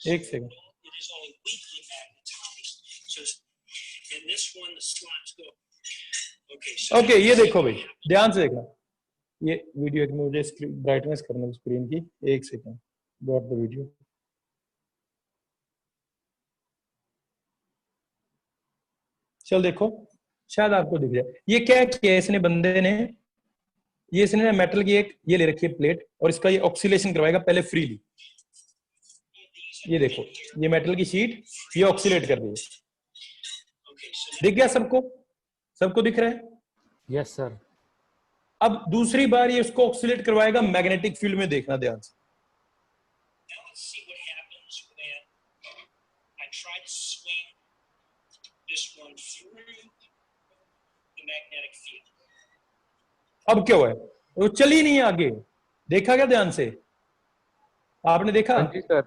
एक सेकंड। ओके, ये देखो भाई, ध्यान से देखना ये वीडियो, मुझे ब्राइटनेस करना स्क्रीन की, एक सेकंड, गॉट द वीडियो। चल देखो, शायद आपको दिख जाए। ये क्या किया इसने बंदे ने, ये इसने मेटल की एक ये ले रखी है प्लेट और इसका ये ऑक्सीलेशन करवाएगा पहले फ्रीली। ये देखो ये मेटल की शीट ये ऑक्सीलेट कर रही है, दिख गया सबको? सबको दिख रहा है? Yes sir. अब दूसरी बार ये उसको ऑक्सीलेट करवाएगा मैग्नेटिक फील्ड में, देखना ध्यान से। अब क्या हुआ है? वो चली नहीं आगे, देखा क्या ध्यान से? आपने देखा? हाँ जी सर।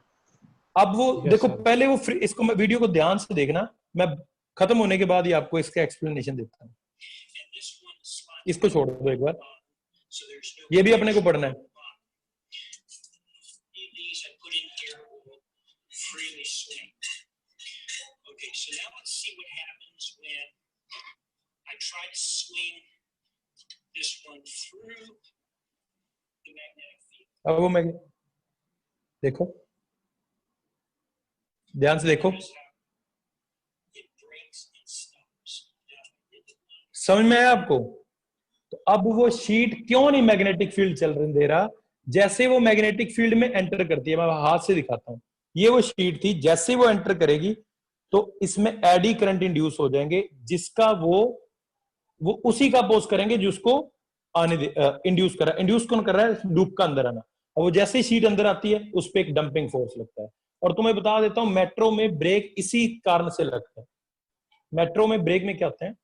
अब वो Yes, देखो sir. पहले वो इसको मैं वीडियो को ध्यान से देखना, मैं खत्म होने के बाद ही आपको इसका एक्सप्लेनेशन देता हूँ। इसको छोड़ दो एक बार, ये भी अपने को पढ़ना है। अब वो मैं देखो ध्यान से देखो, समझ में आया आपको? तो अब वो शीट क्यों नहीं मैग्नेटिक फील्ड चल रही दे रहा? जैसे वो मैग्नेटिक फील्ड में एंटर करती है, मैं हाथ से दिखाता हूं, ये वो शीट थी, जैसे वो एंटर करेगी तो इसमें एडी करंट इंड्यूस हो जाएंगे, जिसका वो उसी का अपोज करेंगे जिसको आने दे, इंड्यूस कर रहा है। इंड्यूस कौन कर रहा है? लूप का अंदर आना। और वो जैसे ही शीट अंदर आती है उस पर एक डंपिंग फोर्स लगता है। और तुम्हें बता देता हूं मेट्रो में ब्रेक इसी कारण से लगता है। मेट्रो में ब्रेक में क्या होता है,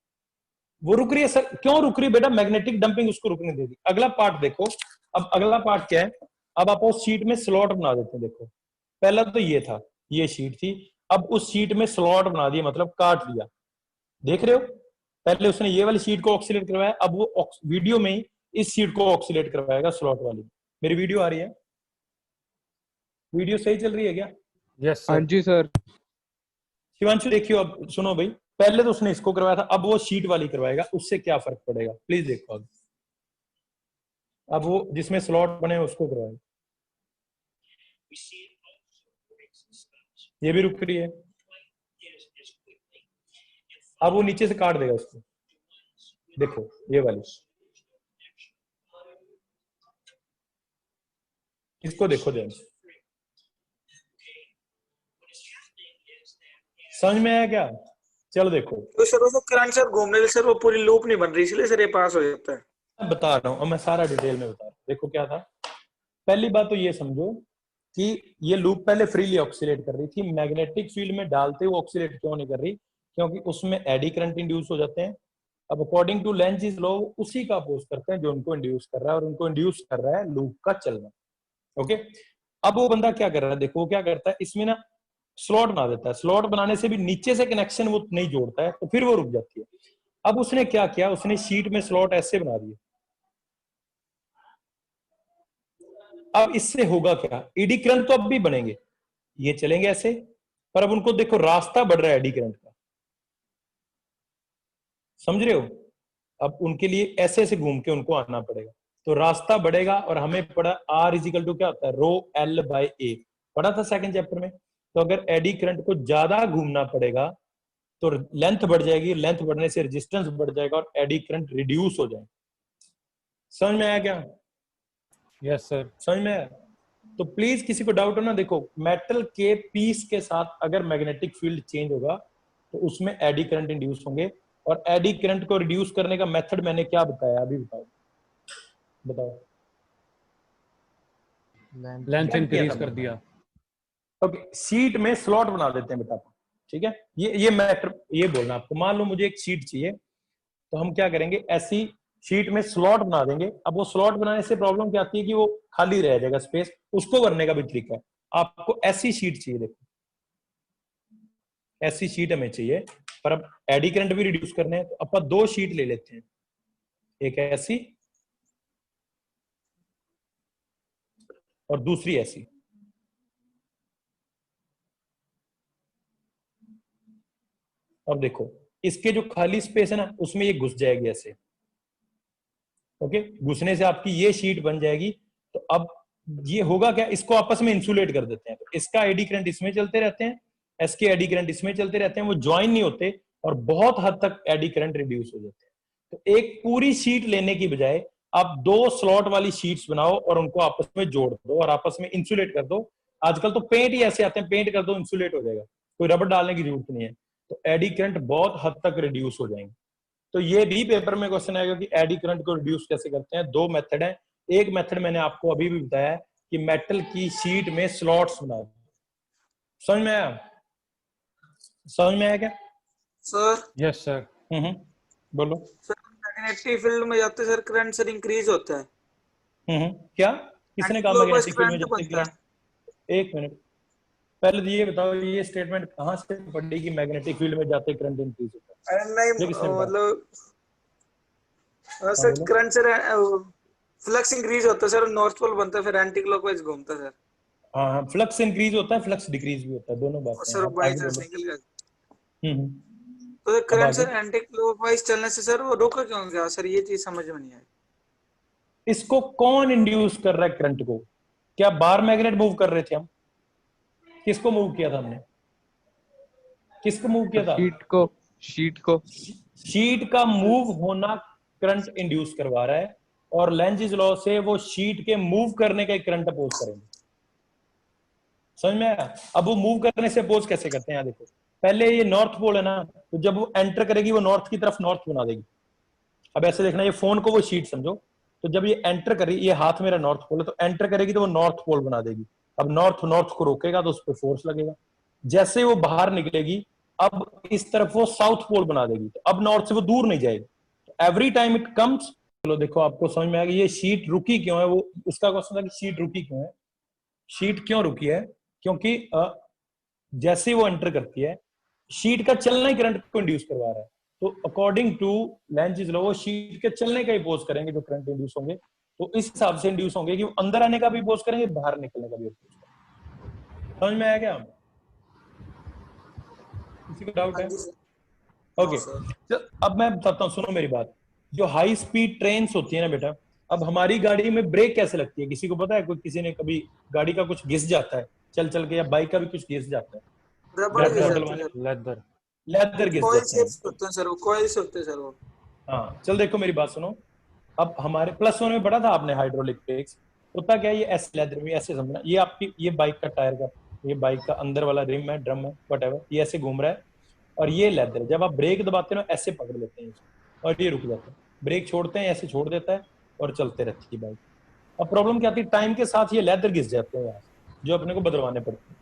वो रुक रही है सर, क्यों रुक रही है बेटा? मैग्नेटिक डंपिंग उसको रुकने दे दी। अगला पार्ट देखो, अब अगला पार्ट क्या है? अब आप उस शीट में स्लॉट बना देते हैं। देखो पहला तो ये था, ये शीट थी, अब उस शीट में स्लॉट बना दिया, मतलब काट दिया। देख रहे हो? पहले उसने ये वाली शीट को ऑक्सीलेट करवाया, अब वो वीडियो में ही इस शीट को ऑक्सीलेट करवाएगा स्लॉट वाली। मेरी वीडियो आ रही है? वीडियो सही चल रही है क्या? यस हाँ सर। जी सर। शिवांशु देखियो, अब सुनो भाई, पहले तो उसने इसको करवाया था, अब वो शीट वाली करवाएगा, उससे क्या फर्क पड़ेगा प्लीज देखो। अब वो जिसमें स्लॉट बने उसको करवाएगा। ये भी रुक रही है, अब वो नीचे से काट देगा उसको। देखो ये वाली, इसको देखो ध्यान से, समझ में आया क्या? चलो देखो, तो सर वो करंट सर घूमने से सर वो पूरी लूप नहीं बन रही, इसलिए सर ये पास हो जाता है। मैं बता रहा हूं और मैं सारा डिटेल में बता रहा हूं। देखो क्या था, पहली बात तो ये समझो कि ये लूप पहले फ्रीली ऑक्सीलेट कर रही थी, मैग्नेटिक फील्ड में डालते हुए ऑक्सीलेट क्यों नहीं कर रही? क्योंकि उसमें एडी करंट इंड्यूस हो जाते हैं। अब अकॉर्डिंग टू लेंज़ लॉ उसी का अपोज करते हैं जो उनको इंड्यूस कर रहा है, और उनको इंड्यूस कर रहा है लूप का चलना। ओके, अब वो बंदा क्या कर रहा है? देखो वो क्या करता है, इसमें ना स्लॉट बना देता है। स्लॉट बनाने से भी नीचे से कनेक्शन वो नहीं जोड़ता है, तो फिर वो रुक जाती है। अब उसने क्या किया, उसने शीट में स्लॉट ऐसे बना दिए। अब इससे होगा क्या? एडी करंट तो अब भी बनेंगे, ये चलेंगे ऐसे, पर अब उनको देखो रास्ता बढ़ रहा है एडी करंट का, समझ रहे हो? अब उनके लिए ऐसे ऐसे घूम के उनको आना पड़ेगा, तो रास्ता बढ़ेगा। और हमें पढ़ा आर इजिकल टू क्या होता है? रो एल बाय ए, पढ़ा था सेकंड चैप्टर में। तो अगर एडी करंट को ज्यादा घूमना पड़ेगा तो लेंथ बढ़ जाएगी, लेंथ बढ़ने से रेजिस्टेंस बढ़ जाएगा और एडी करंट रिड्यूस हो जाएगा। समझ में आया क्या? Yes sir. समझ में आया? तो प्लीज किसी को डाउट हो ना, देखो मेटल के पीस के साथ अगर मैग्नेटिक फील्ड चेंज होगा तो उसमें एडी करंट इंड्यूस होंगे। और एडी करंट को रिड्यूस करने का मेथड मैंने क्या बताया अभी? बताओ। लेंथ इंक्रीज कर दिया। ओके, शीट में स्लॉट बना देते हैं बेटा, ठीक है? ये मैटर ये बोलना आपको। मान लो मुझे एक शीट चाहिए, तो हम क्या करेंगे, ऐसी शीट में स्लॉट बना देंगे। अब वो स्लॉट बनाने से प्रॉब्लम क्या आती है कि वो खाली रह जाएगा स्पेस, उसको भरने का भी तरीका है। आपको ऐसी शीट चाहिए, देखो ऐसी शीट हमें चाहिए, पर अब एडी करंट भी रिड्यूस करने हैं, तो अपन दो शीट ले लेते हैं, एक ऐसी और दूसरी ऐसी। अब देखो इसके जो खाली स्पेस है ना, उसमें ये घुस जाएगी ऐसे। ओके, घुसने से आपकी ये शीट बन जाएगी। तो अब ये होगा क्या, इसको आपस में इंसुलेट कर देते हैं। तो इसका एडी करंट इसमें चलते रहते हैं, इसके एडी करंट इसमें चलते रहते हैं, वो ज्वाइन नहीं होते, और बहुत हद तक एडी करंट रिड्यूस हो जाते हैं। तो एक पूरी शीट लेने की बजाय आप 2 स्लॉट वाली शीट्स बनाओ और उनको आपस में जोड़ दो और आपस में इंसुलेट कर दो। आजकल तो पेंट ही ऐसे आते हैं, पेंट कर दो इंसुलेट हो जाएगा, कोई रबर डालने की जरूरत नहीं है। तो एडी करंट बहुत हद तक रिड्यूस हो जाएंगे। तो ये भी पेपर में क्वेश्चन आएगा कि एडी करंट को रिड्यूस कैसे करते हैं। 2 मेथड है। एक मेथड मैंने आपको अभी भी बताया कि मेटल की शीट में स्लॉट्स बना दो। समझ में आया? समझ में आया क्या? Sir yes sir. बोलो सर, मैग्नेटिक फील्ड में जाते सर करंट सर इंक्रीज होता है। क्या किसने कहा एंटीक्लॉकवाइज मैग्नेटिक फील्ड में करंट जाते बनता है। करंट? एक मिनट, पहले तो ये बताओ ये स्टेटमेंट कहाँ से पढ़ी कि मैग्नेटिक फील्ड में जाते करंट इंक्रीज होता है? नहीं ये किसने बताया? मतलब सर बोलो। करंट सर फ्लक्स इंक्रीज होता है सर, नॉर्थ पोल बनता है, फिर एंटी क्लॉकवाइज घूमता है सर। हाँ, फ्लक्स इंक्रीज होता है, फ्लक्स डिक्रीज भी होता है, दोनों बातें हैं। सर आप बाई आगे चांस बोलो। निकल गया हम्म। तो अब करंट आगे सर एंटी क्लॉकवाइज चलने से सर वो रुका क्यों गया सर, ये चीज समझ में नहीं आई। इसको कौन इंड्यूस कर रहा है करंट को? क्या बार मैग्नेट मूव कर रहे थे हम? किसको मूव किया था हमने? किसको मूव किया था? शीट को शीट का मूव होना करंट इंड्यूस करवा रहा है और लेंजिस लॉ से वो शीट के मूव करने का करंट अपोज करेंगे। समझ में आया? अब वो मूव करने से अपोज कैसे करते हैं? यहाँ देखो, पहले ये नॉर्थ पोल है ना, तो जब वो एंटर करेगी वो नॉर्थ की तरफ नॉर्थ बना देगी। अब ऐसे देखना, ये फोन को वो शीट समझो, तो जब ये एंटर करेगी, ये हाथ मेरा नॉर्थ पोल है, तो एंटर करेगी तो वो नॉर्थ पोल बना देगी। अब नॉर्थ नॉर्थ को रोकेगा तो उस पर फोर्स लगेगा। जैसे वो बाहर निकलेगी अब इस तरफ वो साउथ पोल बना देगी, तो अब नॉर्थ से वो दूर नहीं जाएगी। एवरी टाइम इट कम्स, चलो देखो आपको समझ में आएगा ये शीट रुकी क्यों है। वो उसका क्वेश्चन था कि शीट रुकी क्यों है। शीट क्यों रुकी है? क्योंकि जैसे वो एंटर करती है, शीट का चलना ही करंट को इंड्यूस करवा रहा है। तो अकॉर्डिंग टू लेंजिस लॉ वो शीट के चलने का ही पोज करेंगे जो करंट इंड्यूस होंगे। तो इस हिसाब से इंड्यूस होंगे कि वो अंदर आने का भी पोज करेंगे, बाहर निकलने का भी पोज करेंगे। समझ में आया क्या? किसी को डाउट है? ओके, अब मैं बताता हूँ, सुनो मेरी बात। जो हाई स्पीड ट्रेन होती है ना बेटा, अब हमारी गाड़ी में ब्रेक कैसे लगती है? किसी को पता है? कोई किसी ने कभी गाड़ी का कुछ घिस जाता है चल चल के, या बाइक का भी कुछ घिस जाता है? रबड़ घिस पेट्रोल जाता वाले है, लेदर लेदर घिस कोयल जाते हैं। से होते हैं सर, वो कोयल से होते हैं सर वो। हाँ, चल देखो मेरी बात सुनो। अब हमारे +1 में पढ़ा था आपने हाइड्रोलिक ब्रेक्स। होता क्या है, ये ऐसे लेदर में ऐसे समझना, ये आपकी ये बाइक का टायर का, ये बाइक का अंदर वाला रिम है, ड्रम है, व्हाटएवर, ये ऐसे घूम रहा है और ये लेदर। जब आप ब्रेक दबाते हो ना, ऐसे पकड़ लेते हैं इसको और ये रुक जाता है। ब्रेक छोड़ते हैं, ऐसे छोड़ देता है और चलते रहती है बाइक। अब प्रॉब्लम क्या आती है, टाइम के साथ ये लेदर घिस जाते हैं यहाँ, जो अपने को बदलवाने पड़ते हैं।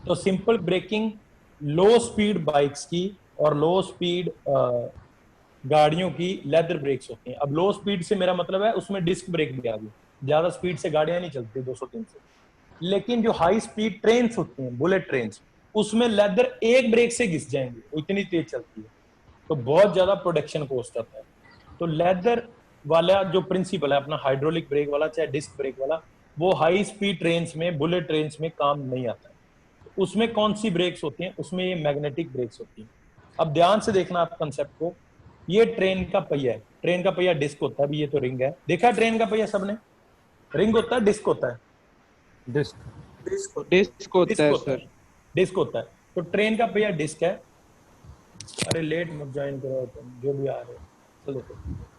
तो simple braking low speed bikes की और लो स्पीड गाड़ियों की लेदर ब्रेक्स होती हैं। अब लो स्पीड से मेरा मतलब है उसमें डिस्क ब्रेक भी आ गई, ज्यादा स्पीड से गाड़ियां नहीं चलती 200-300 से। लेकिन जो हाई स्पीड ट्रेन होती हैं, बुलेट ट्रेन, उसमें लेदर एक ब्रेक से घिस जाएंगे, वो इतनी तेज चलती है, तो बहुत ज्यादा प्रोडक्शन कॉस्ट आता है। तो लेदर वाला जो प्रिंसिपल है अपना हाइड्रोलिक ब्रेक वाला चाहे डिस्क ब्रेक वाला, वो हाई स्पीड ट्रेन में, बुलेट ट्रेन में काम नहीं आता है। उसमें कौन सी ब्रेक्स होती हैं? उसमें ये मैग्नेटिक ब्रेक्स होती हैं। अब ध्यान से देखना आप कंसेप्ट को। ये ट्रेन का पहिया है, ट्रेन का पहिया डिस्क होता है, अभी ये तो रिंग है, देखा ट्रेन का पहिया सबने? रिंग होता है, डिस्क होता है? डिस्क डिस्क होता है सर। डिस्क होता है। तो ट्रेन का पहिया डिस्क है। अरे लेट मत ज्वाइन करो तुम जो भी आ रहे हो, चलो।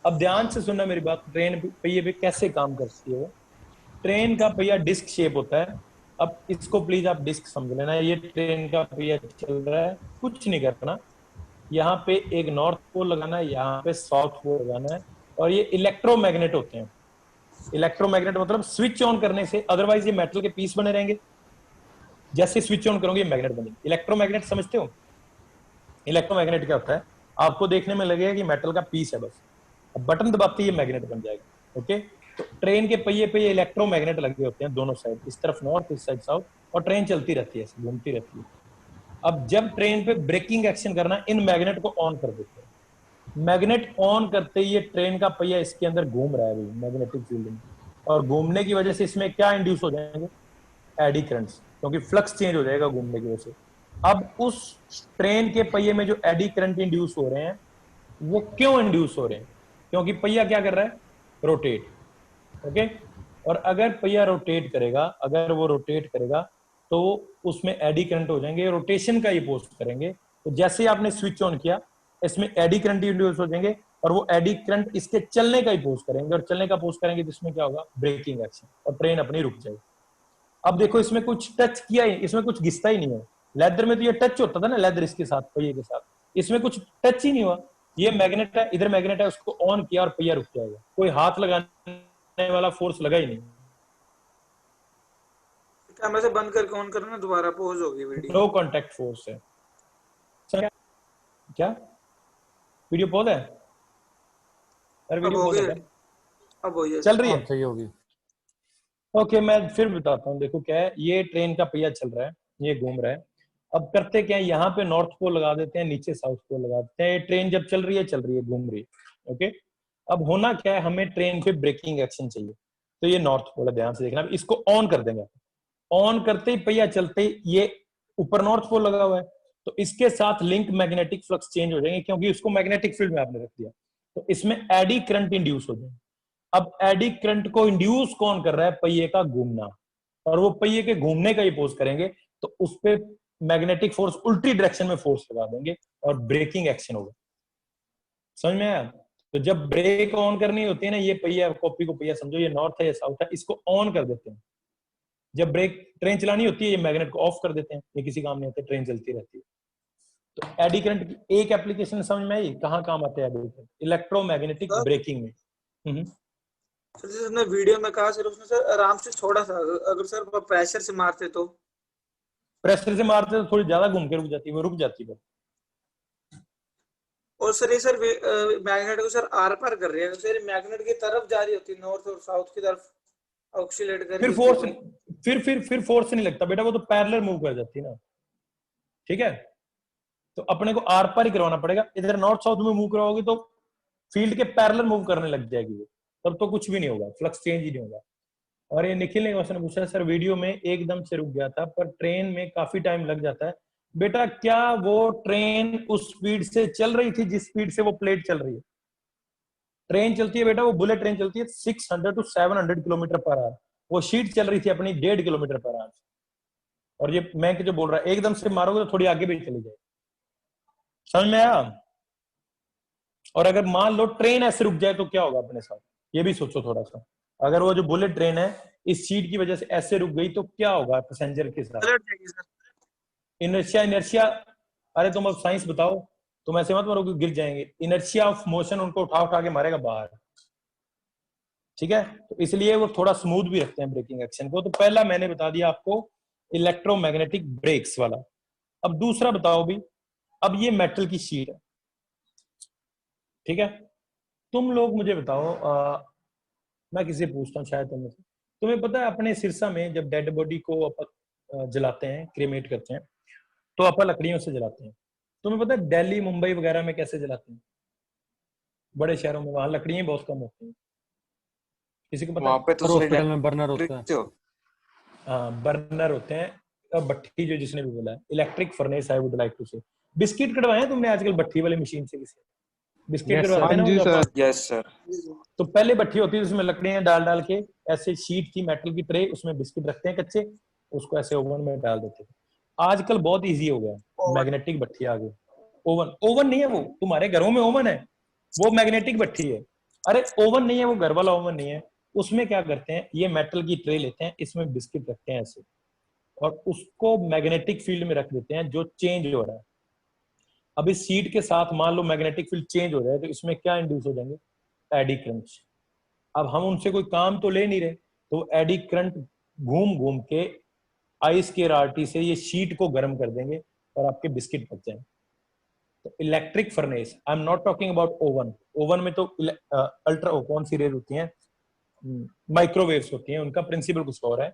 अब ध्यान से सुनना मेरी बात, ट्रेन पहिए पे कैसे काम करती है वो। ट्रेन का पहिया डिस्क शेप होता है। अब इसको प्लीज आप डिस्क समझ लेना। ये ट्रेन का पहिया चल रहा है, कुछ नहीं करना। यहाँ पे एक नॉर्थ पोल लगाना है, यहाँ पे साउथ पोल लगाना है, और ये इलेक्ट्रोमैग्नेट होते हैं। इलेक्ट्रोमैग्नेट मतलब स्विच ऑन करने से, अदरवाइज ये मेटल के पीस बने रहेंगे, जैसे स्विच ऑन करोगे ये मैग्नेट बनेंगे। इलेक्ट्रोमैग्नेट समझते हो? इलेक्ट्रोमैग्नेट क्या होता है? आपको देखने में लगेगा कि मेटल का पीस है बस, अब बटन दबाते ही ये मैग्नेट बन जाएगा। ओके, तो ट्रेन के पहिए पे ये इलेक्ट्रोमैग्नेट लगे होते हैं दोनों साइड, इस तरफ नॉर्थ, इस साइड साउथ, और ट्रेन चलती रहती है, घूमती रहती है। अब जब ट्रेन पे ब्रेकिंग एक्शन करना, इन मैग्नेट को ऑन कर देते हैं। मैग्नेट ऑन करते ही ये ट्रेन का पहिया इसके अंदर घूम रहा है मैग्नेटिक फील्ड में, और घूमने की वजह से इसमें क्या इंड्यूस हो जाएंगे? एडी करंट्स, क्योंकि फ्लक्स चेंज हो जाएगा घूमने की वजह से। अब उस ट्रेन के पहिए में जो एडी करंट इंड्यूस हो रहे हैं, वो क्यों इंड्यूस हो रहे हैं? क्योंकि पहिया क्या कर रहा है? रोटेट। ओके, और अगर पहिया रोटेट करेगा, अगर वो रोटेट करेगा तो उसमें एडी करंट हो जाएंगे, रोटेशन का ये पोस्ट करेंगे, तो जैसे ही आपने स्विच ऑन किया, इसमें एडी करंट इंड्यूस हो जाएंगे और वो एडी करंट इसके चलने का ही पोज करेंगे, और चलने का पोज करेंगे तो इसमें क्या होगा, ब्रेकिंग एक्शन, और ट्रेन अपनी रुक जाएगी। अब देखो इसमें कुछ टच किया ही, इसमें कुछ घिसता ही नहीं है। लेदर में तो ये टच होता था ना, लेदर इसके साथ, पहिए के साथ, इसमें कुछ टच ही नहीं हुआ। ये मैग्नेट है, इधर मैग्नेट है, उसको ऑन किया और पहिया रुक जाएगा, कोई हाथ लगाने वाला फोर्स लगा ही नहीं। कैमरा से बंद करके ऑन करना, दोबारा पॉज होगी वीडियो। नो कांटेक्ट फोर्स है। क्या वीडियो पॉज है? अरे वीडियो पॉज है, अब हो चल रही है, सही होगी। ओके मैं फिर बताता हूँ। देखो क्या है, ये ट्रेन का पहिया चल रहा है, ये घूम रहा है। अब करते क्या है, यहाँ पे नॉर्थ पोल लगा देते हैं, नीचे साउथ पोल लगा देते हैं। ट्रेन जब चल रही है, घूम रही है, ओके। अब होना क्या है, हमें ट्रेन पे ब्रेकिंग एक्शन चाहिए, तो ये नॉर्थ पोल है, ध्यान से देखना। इसको ऑन कर देंगे, ऑन करते ही पहिया चलते ही ये ऊपर नॉर्थ पोल लगा हुआ है, तो इसके साथ लिंक मैग्नेटिक फ्लक्स चेंज हो जाएंगे, क्योंकि उसको मैग्नेटिक फील्ड में आपने रख दिया, तो इसमें एडी करंट इंड्यूस हो जाएंगे। अब एडी करंट को इंड्यूस कौन कर रहा है, पहिए का घूमना, और वो पहिए के घूमने का ही पोज करेंगे, तो उस पे मैग्नेटिक फोर्स उल्टी डायरेक्शन में फोर्स लगा देंगे और ब्रेकिंग एक्शन होगा। समझ में आया? तो जब ब्रेक ऑन करनी होती है ना, ये पहिया, कॉपी को पहिया समझो, ये नॉर्थ है, ये साउथ है, इसको ऑन कर देते हैं। जब ब्रेक ट्रेन चलानी होती है, ये मैग्नेट को ऑफ कर देते हैं, ये किसी काम नहीं आते, ट्रेन चलती रहती है। तो एडी करंट की एक एप्लीकेशन समझ में आई, कहाँ काम आते हैं एडी करंट? इलेक्ट्रोमैग्नेटिक ब्रेकिंग में। सर जैसे उसने वीडियो में कहा सर, उसने सर आराम से छोड़ा था, अगर सर प्रेशर से मारते तो? प्रेशर से मारते तो थोड़ी ज्यादा घूम के रुक जाती है, वो रुक जाती है। और सर ये सर मैग्नेट को सर आर पार कर रही है, सर मैग्नेट की तरफ जा रही होती है, नॉर्थ और साउथ की तरफ ऑक्सीलेट कर, फिर फोर्स फिर फोर्स नहीं लगता बेटा, वो तो पैरेलल मूव कर जाती है ना, ठीक है। तो अपने को आर पार ही करवाना पड़ेगा। इधर नॉर्थ साउथ में मूव कराओगे तो फील्ड के पैरेलल मूव करने लग जाएगी वो, तब तो कुछ भी नहीं होगा, फ्लक्स चेंज ही नहीं होगा। और ये निखिल ने क्वेश्चन पूछा, सर वीडियो में एकदम से रुक गया था, पर ट्रेन में काफी टाइम लग जाता है। बेटा क्या वो ट्रेन उस स्पीड से चल रही थी जिस स्पीड से वो प्लेट चल रही है? ट्रेन चलती है बेटा, वो बुलेट ट्रेन चलती है 600 to 700 किलोमीटर पर आवर, वो शीट चल रही थी अपनी 1.5 किलोमीटर पर आवर। और ये मैं जो बोल रहा है, एकदम से मारोगे तो थोड़ी आगे भी चली जाएगी। समझ में आया? और अगर मान लो ट्रेन ऐसे रुक जाए तो क्या होगा अपने साथ, ये भी सोचो थोड़ा सा। अगर वो जो बुलेट ट्रेन है इस सीट की वजह से ऐसे रुक गई तो क्या होगा पैसेंजर के साथ? इनर्शिया। अरे तुम अब साइंस बताओ, तुम ऐसे मत मारो कि गिर जाएंगे। इनर्शिया ऑफ मोशन उनको उठा उठा के मारेगा बाहर, ठीक है। तो इसलिए वो थोड़ा स्मूथ भी रखते हैं ब्रेकिंग एक्शन को। तो पहला मैंने बता दिया आपको इलेक्ट्रोमैग्नेटिक ब्रेक्स वाला। अब दूसरा बताओ भी, अब ये मेटल की शीट है, ठीक है। तुम लोग मुझे बताओ, मैं किसी पूछता हूँ, शायद तुम्हें पता है अपने सिरसा में जब डेड बॉडी को अपन जलाते हैं, क्रीमेट करते हैं, तो अपन लकड़ियों से जलाते हैं। तुम्हें पता है दिल्ली मुंबई वगैरह में कैसे जलाते हैं? बड़े शहरों में वहां लकड़ियां बहुत कम होती हैं, किसी को पता? वहां पे तो हॉस्पिटल में बर्नर होता है। हाँ बर्नर होते हैं। अब भट्टी जो जिसने भी बोला है, electric furnace I would like to say. Biscuit कटवाए हैं तुमने आजकल भट्टी वाली मशीन से? किसी बिस्किट कटवाते हैं ना? Yes sir. तो पहले भट्टी होती है, उसमें लकड़ियां डाल डाल के ऐसे शीट की मेटल की ट्रे, उसमें बिस्किट रखते हैं कच्चे, उसको ऐसे ओवन में डाल देते हैं। आजकल बहुत इजी हो गया, मैग्नेटिक भट्टी आ गई। ओवन नहीं है वो, तुम्हारे घरों में ओवन है, वो मैग्नेटिक भट्टी है। अरे ओवन नहीं है वो, घर वाला ओवन नहीं है। उसमें क्या करते हैं, ये मेटल की ट्रे लेते हैं, इसमें बिस्किट रखते हैं ऐसे, और उसको मैग्नेटिक फील्ड में रख देते हैं जो चेंज हो रहा है। अब इस सीट के साथ मान लो मैग्नेटिक फील्ड चेंज हो रहा है, तो इसमें क्या इंड्यूस हो जाएंगे? Eddy current. अब हम उनसे कोई काम तो ले नहीं रहे, तो एडी करंट घूम घूम के आइस के रार्टी से ये शीट को गर्म कर देंगे और आपके बिस्किट पक जाएंगे। तो electric furnace, I am not talking about oven. Oven में तो अल्ट्रा कौन सी रेज होती हैं, माइक्रोवेव्स होती हैं, उनका प्रिंसिपल कुछ और है।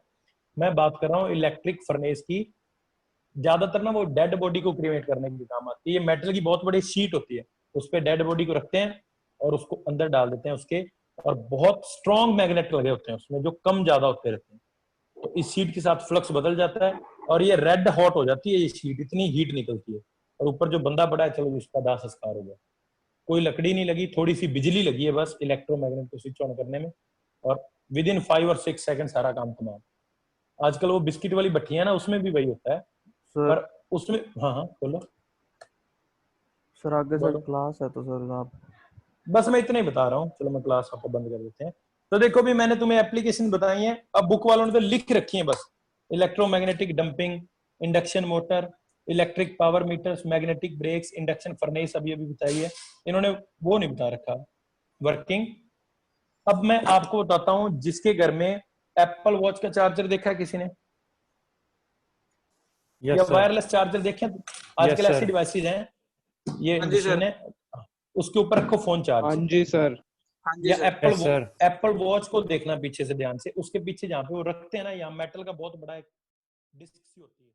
मैं बात कर रहा हूँ इलेक्ट्रिक फर्नेस की। ज्यादातर ना वो डेड बॉडी को क्रिएट करने के काम आती है। ये मेटल की बहुत बड़ी शीट होती है, उस पर डेड बॉडी को रखते हैं और उसको अंदर डाल देते हैं उसके, और बहुत स्ट्रॉन्ग मैग्नेट लगे होते हैं उसमें जो कम ज्यादा होते रहते हैं। तो इस शीट के साथ फ्लक्स बदल जाता है और ये रेड हॉट हो जाती है ये शीट, इतनी हीट निकलती है। और ऊपर जो बंदा पड़ा है, चलो उसका दाह संस्कार हो गया। कोई लकड़ी नहीं लगी, थोड़ी सी बिजली लगी है बस इलेक्ट्रोमैग्नेट को स्विच ऑन करने में, और विद इन 5 और 6 सेकंड सारा काम तमाम। आजकल वो बिस्किट वाली भट्टियां ना, उसमें भी वही होता है। पर उसमें हाँ बोलो। सर आगे सर बोलो। क्लास है तो सर आप बस मैं इतना ही बता रहा हूँ, चलो मैं क्लास आपको बंद कर देते हैं। तो देखो भी मैंने तुम्हें एप्लीकेशन बताई है, अब बुक वालों ने तो लिख रखी है बस, electromagnetic damping, induction motor, electric power meters, magnetic brakes, induction furnace अभी अभी बताई है इन्होंने, वो नहीं बता रखा वर्किंग। अब मैं आपको बताता हूं, जिसके घर में एप्पल वॉच का चार्जर देखा है किसी ने, या यस सर, वायरलेस चार्जर देखे? आजकल Yes, ऐसी sir. डिवाइसेज हैं, ये हाँ जी मशीन सर। है, उसके ऊपर रखो फोन हाँ चार्ज, जी सर। हाँ जी या sir. Yes, sir. Apple watch को देखना पीछे से ध्यान से, उसके पीछे जहां पे वो रखते हैं ना, यहाँ मेटल का बहुत बड़ा एक डिस्क सी होती है।